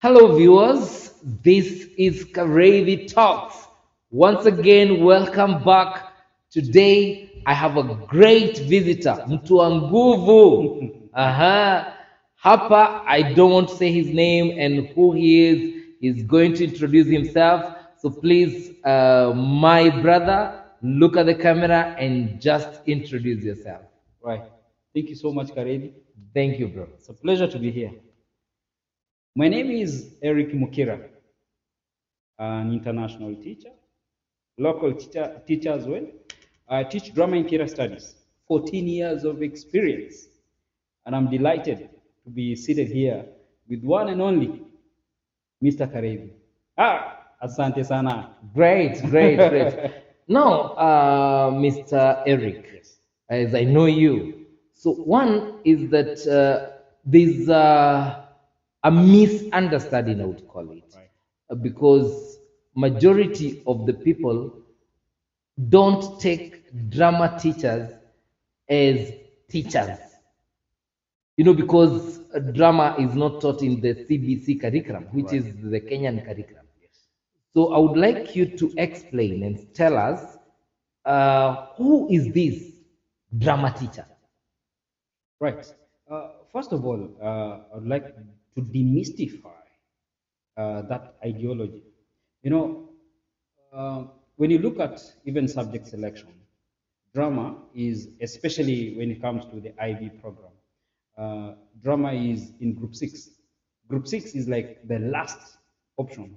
Hello, viewers. This is Kariithi Talks. Once again, welcome back. Today, I have a great visitor, mtu wa nguvu. Aha. Hapa, I don't want to say his name and who he is. He's going to introduce himself. So please, my brother, look at the camera and just introduce yourself. Right. Thank you so much, Kariithi. Thank you, bro. It's a pleasure to be here. My name is Erick Mukira, an international teacher, local teacher as well. I teach drama and theater studies, 14 years of experience. And I'm delighted to be seated here with one and only Mr. Kariithi. Asante sana. Great. Now, Mr. Erick, Yes. as I know you, so one is that there's a misunderstanding, I would call it, Right. because majority of the people don't take drama teachers as teachers. Because drama is not taught in the CBC curriculum, which Right. is the Kenyan curriculum. Yes. So I would like you to explain and tell us who is this drama teacher? Right. First of all, I'd like to demystify that ideology. When you look at even subject selection, drama is, especially when it comes to the IB program, drama is in group 6. Group 6 is like the last option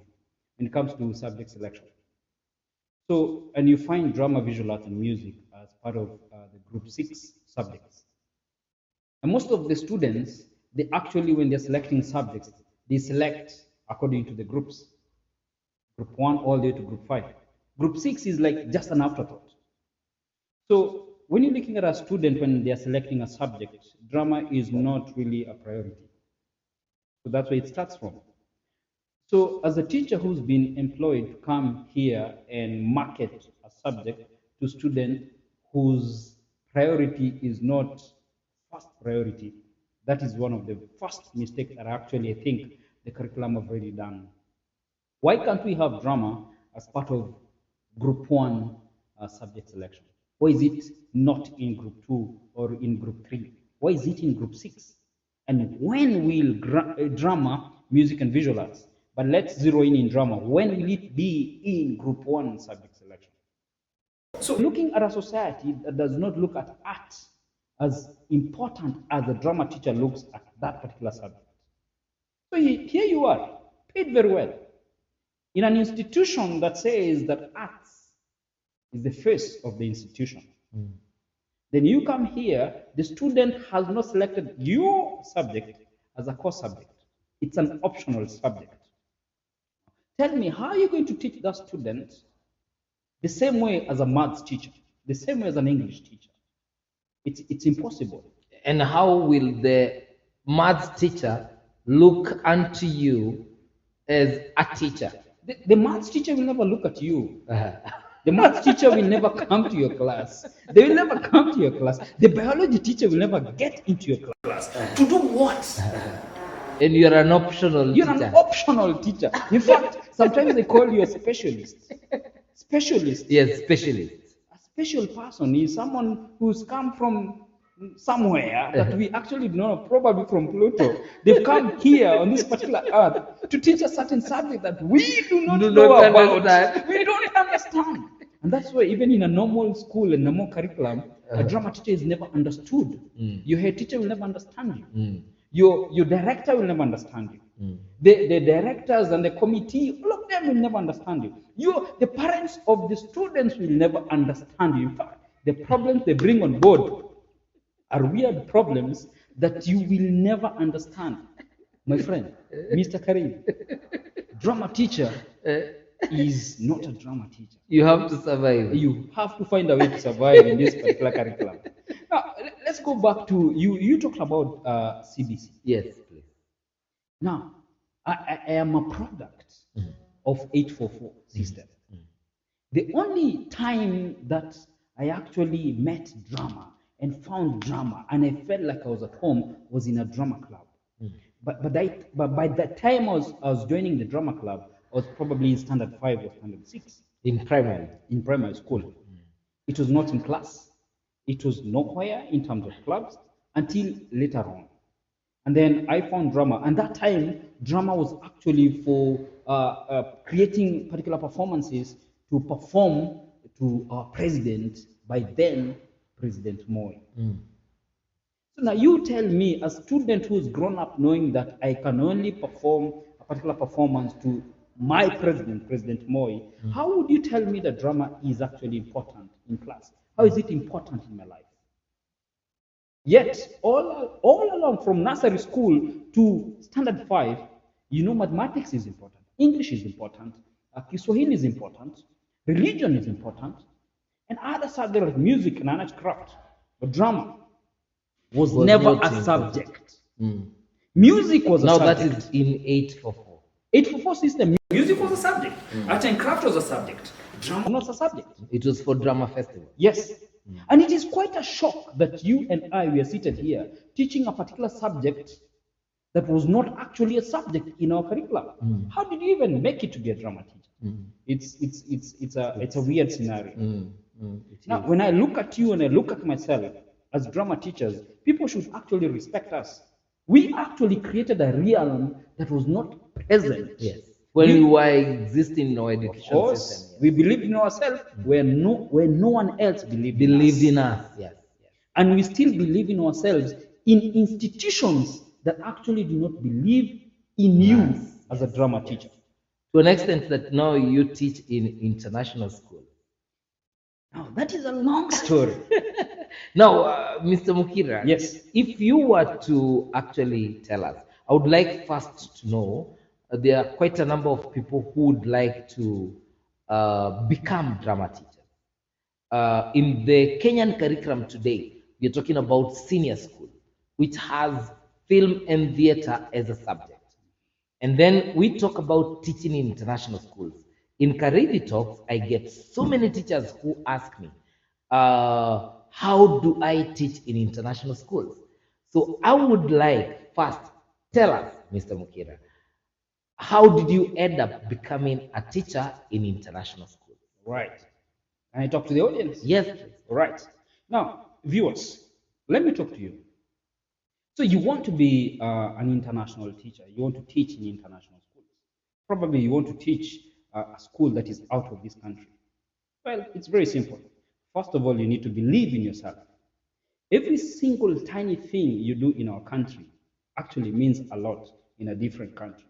when it comes to subject selection. So, and you find drama, visual arts, and music as part of the group 6 subjects. And most of the students, they actually, when they're selecting subjects, they select according to the groups. Group 1 all the way to group 5. Group 6 is like just an afterthought. So when you're looking at a student when they're selecting a subject, drama is not really a priority. So that's where it starts from. So as a teacher who's been employed to come here and market a subject to students whose priority is not first priority, that is one of the first mistakes that actually I think the curriculum have already done. Why can't we have drama as part of group 1 subject selection? Why is it not in group 2 or in group 3? Why is it in group 6? And when will drama, music, and visual arts? But let's zero in drama. When will it be in group 1 subject selection? So looking at a society that does not look at art as important as the drama teacher looks at that particular subject. So here you are, paid very well, in an institution that says that arts is the face of the institution. Then you come here, the student has not selected your subject as a core subject. It's an optional subject. Tell me, how are you going to teach that student the same way as a maths teacher, the same way as an English teacher? It's impossible. And how will the maths teacher look unto you as a teacher? The maths teacher will never look at you. The maths teacher will never come to your class. They will never come to your class. The biology teacher will never get into your class. To do what? And you're an optional You're teacher. an optional teacher. In fact, sometimes they call you a specialist. Specialist. Yes, specialist. A special person is someone who's come from somewhere that we actually don't know, probably from Pluto. They've come here on this particular earth to teach a certain subject that we do not know about. We don't understand. And that's why even in a normal school and normal curriculum, a drama teacher is never understood. Your head teacher will never understand you. Your director will never understand you. The directors and the committee, all of them will never understand you. The parents of the students will never understand you. In fact, the problems they bring on board are weird problems that you will never understand. My friend, Mr. Karim, drama teacher is not a drama teacher. You have to survive. You have to find a way to survive in this particular curriculum. Now, let's go back to you. You talked about CBC. Yes, please. Now, I am a product of 844 system. The only time that I actually met drama and found drama and I felt like I was at home was in a drama club. but by the time I was joining the drama club, I was probably in standard 5 or standard 6 In primary. in primary school. It was not in class. It was nowhere in terms of clubs until later on. And then I found drama. And that time, drama was actually for creating particular performances to perform to our president, by then President Moi. So now you tell me, a student who's grown up knowing that I can only perform a particular performance to my president, President Moi, how would you tell me that drama is actually important in class? How is it important in my life? Yet, all along from nursery school to standard 5, you know mathematics is important, English is important, Kiswahili is important, religion is important, and other subjects like music and art craft. But drama was never a subject. Music was a now subject. Now that is in 844. 844 system. Music was a subject. Art and craft was a subject. Drama was a subject. It was for drama festival. Yes. And it is quite a shock that you and I were seated here teaching a particular subject that was not actually a subject in our curriculum. How did you even make it to be a drama teacher? It's a weird scenario. Now, when I look at you and I look at myself as drama teachers, people should actually respect us. We actually created a realm that was not present. Yes. When we were existing in our education system. Yes. We believed in ourselves where no one else believed in us. Yes. And we still believe in ourselves in institutions that actually do not believe in you as a drama teacher. To an extent that now you teach in international school. Now, that is a long story. Now, Mr. Mukira, yes, if you were to actually tell us, I would like first to know, there are quite a number of people who would like to become drama teachers. In the Kenyan curriculum today, we are talking about senior school, which has film and theater as a subject. And then we talk about teaching in international schools. In Kariithi talks, I get so many teachers who ask me, how do I teach in international schools? So I would like first, tell us, Mr. Mukira, how did you end up becoming a teacher in international schools? Right. Can I talk to the audience? Yes, please. Right. Now, viewers, let me talk to you. So you want to be an international teacher. You want to teach in international schools. Probably you want to teach a school that is out of this country. Well, it's very simple. First of all, you need to believe in yourself. Every single tiny thing you do in our country actually means a lot in a different country.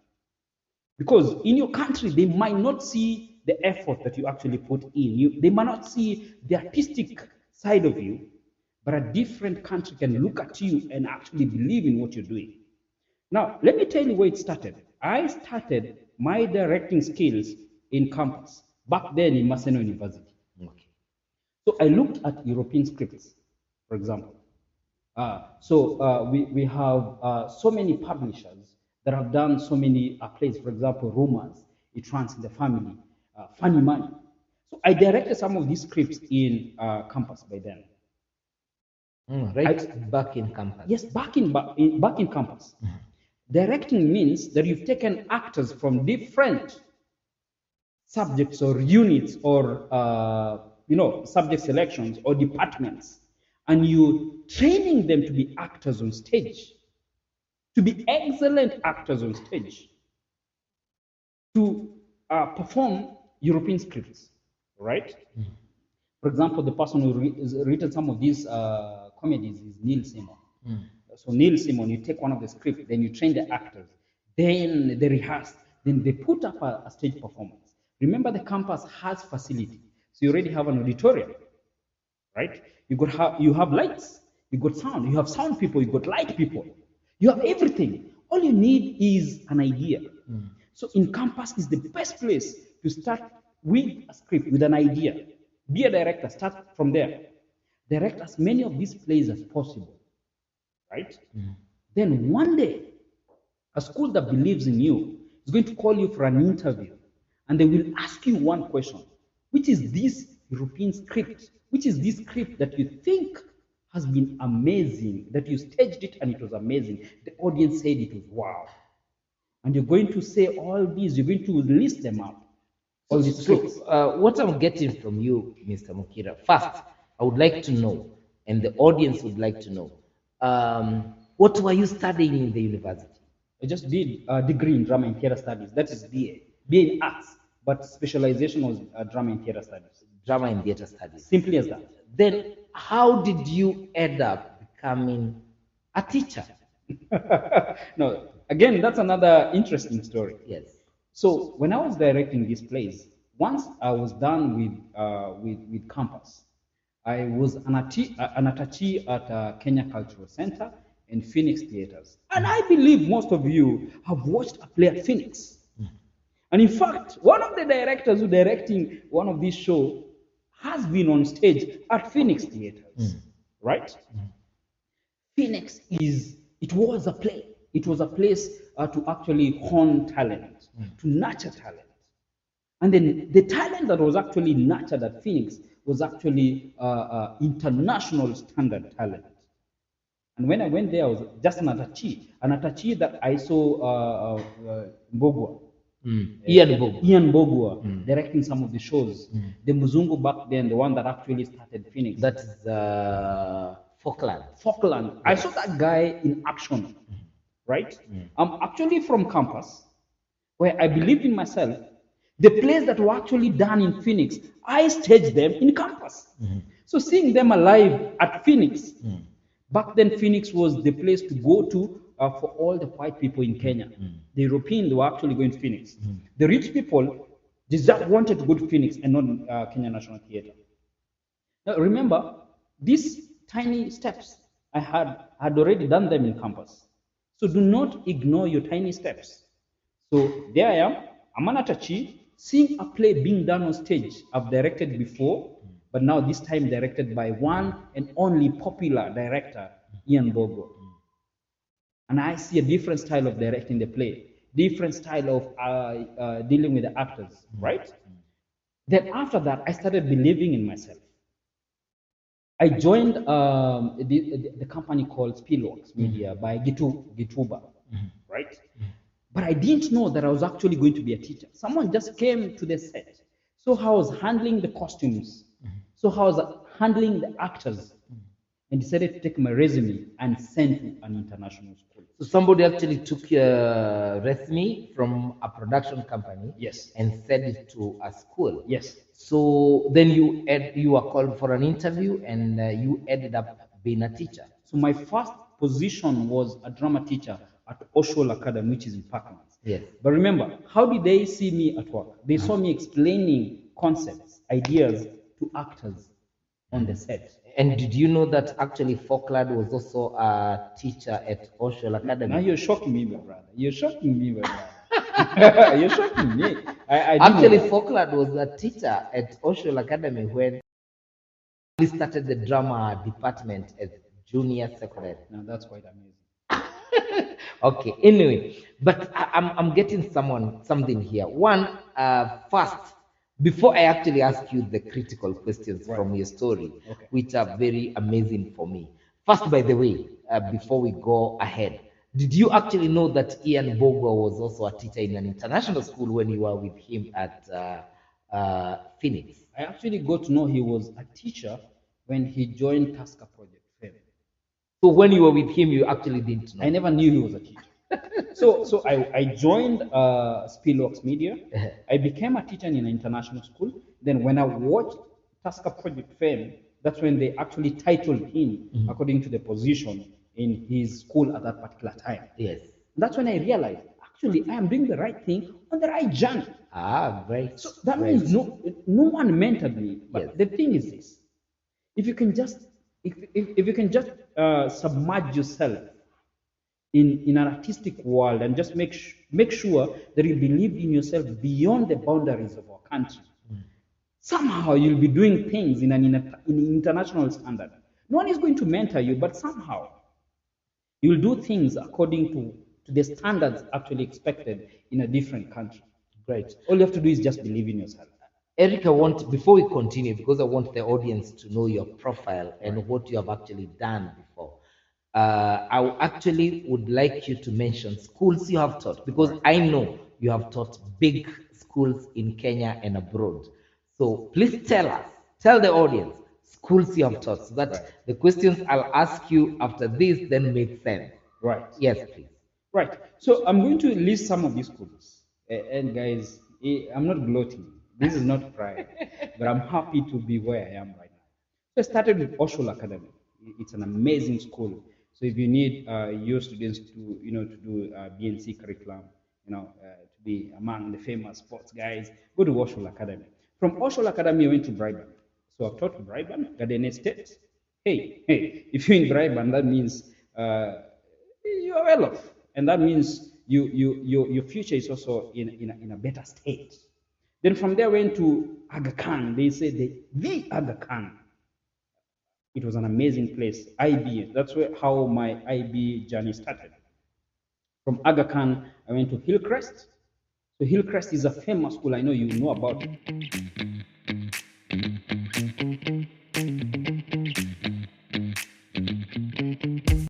Because in your country, they might not see the effort that you actually put in. They might not see the artistic side of you, but a different country can look at you and actually believe in what you're doing. Now, let me tell you where it started. I started my directing skills in campus, back then in Maseno University. Okay. So I looked at European scripts, for example. We have so many publishers that have done so many plays, for example, Rumors, It Runs in the Family, Funny Money. So I directed some of these scripts in campus by then. Back in campus. Yes, back in campus. Directing means that you've taken actors from different subjects or units or subject selections or departments, and you training them to be actors on stage, to be excellent actors on stage, to perform European scripts, right? For example, the person who has written some of these comedies is Neil Simon. So Neil Simon, you take one of the scripts, then you train the actors, then they rehearse, then they put up a stage performance. Remember, the campus has facility, so you already have an auditorium, right? You have lights, you got sound, you have sound people, you got light people, you have everything. All you need is an idea. So in campus is the best place to start with a script, with an idea. Be a director, start from there. Direct as many of these plays as possible, right? Then one day, a school that believes in you is going to call you for an interview, and they will ask you one question: which is this European script? Which is this script that you think has been amazing, that you staged it and it was amazing. The audience said it was wow. And you're going to say all these, you're going to list them up. All these tricks. What I'm getting from you, Mr. Mukira, first, I would like to know, and the audience would like to know, what were you studying in the university? I just did a degree in drama and theater studies. That is BA in arts, but specialization was drama and theater studies. Drama and theater studies. Simply as that. Then, how did you end up becoming a teacher? No, again, that's another interesting story. Yes. So when I was directing this plays, once I was done with campus, I was an attaché at Kenya Cultural Center and Phoenix Theaters. And I believe most of you have watched a play at Phoenix. And in fact, one of the directors who directing one of these shows has been on stage at Phoenix Theaters, right? Phoenix it was a play. It was a place to actually hone talent, to nurture talent. And then the talent that was actually nurtured at Phoenix was actually international standard talent. And when I went there, I was just an attaché that I saw Mbogwa. Ian Mbogwa directing some of the shows. The Muzungu back then, the one that actually started Phoenix. That is Falkland. Falkland. I saw that guy in action, right? I'm actually from campus, where I believed in myself. The plays that were actually done in Phoenix, I staged them in campus. So seeing them alive at Phoenix, back then Phoenix was the place to go to for all the white people in Kenya. The Europeans, they were actually going to Phoenix. The rich people wanted to go to Phoenix and not Kenya National Theatre. Now remember, these tiny steps, I had already done them in campus. So do not ignore your tiny steps. So there I am, I'm an attaché, seeing a play being done on stage. I've directed before, but now this time directed by one and only popular director, Ian Bogo. And I see a different style of directing the play, different style of dealing with the actors, right? Then after that, I started believing in myself. I joined the company called Spielworks Media by Gituba, right? But I didn't know that I was actually going to be a teacher. Someone just came to the set. So I was handling the costumes. So I was handling the actors and decided to take my resume and send to an international school. So somebody actually took your resume from a production company, yes, and sent it to a school. Yes. So then you were called for an interview, and you ended up being a teacher. So my first position was a drama teacher at Oshol Academy, which is in Parklands. Yes. But remember, how did they see me at work? They saw me explaining concepts, ideas to actors on the set. And did you know that actually Falkland was also a teacher at Oshol Academy? Now you're shocking me, my brother. You're shocking me, my brother. You're shocking me. I actually, Falkland was a teacher at Oshol Academy when he started the drama department at junior secondary. Now that's quite amazing. Okay, anyway, but I'm getting something here. One, first, before I actually ask you the critical questions from your story, which are very amazing for me. First, by the way, before we go ahead, did you actually know that Ian Bogo was also a teacher in an international school when you were with him at Phoenix? I actually got to know he was a teacher when he joined Tasker Project. So when you were with him, you actually didn't know? I never knew he was a teacher. So I joined Spielworks Media. I became a teacher in an international school. Then when I watched Tasker Project Fame, that's when they actually titled him according to the position in his school at that particular time. Yes. That's when I realized, actually, I am doing the right thing on the right journey. Ah, great. So that means no one mentored me. But the thing is this: if you can just submerge yourself in an artistic world and just make sure that you believe in yourself beyond the boundaries of our country, somehow you'll be doing things in an international standard. No one is going to mentor you, but somehow you'll do things according to the standards actually expected in a different country. Great. All you have to do is just believe in yourself. Eric, I want, before we continue, because I want the audience to know your profile and what you have actually done before. I actually would like you to mention schools you have taught, because I know you have taught big schools in Kenya and abroad. So please tell us, tell the audience, schools you have taught, so that the questions I'll ask you after this then make sense. Right. Yes, please. Right. So I'm going to list some of these schools. And guys, I'm not gloating. This is not pride, but I'm happy to be where I am right now. So I started with Oshul Academy. It's an amazing school. So if you need your students to, to do BNC curriculum, to be among the famous sports guys, go to Oshul Academy. From Oshul Academy, I went to Brighton. So I've taught Brighton, Garden Estate. Hey, if you're in Brighton, that means you are well off, and that means your future is also in a better state. Then from there went to Aga Khan. They said the Aga Khan. It was an amazing place. IB. That's how my IB journey started. From Aga Khan, I went to Hillcrest. So Hillcrest is a famous school. I know you know about it.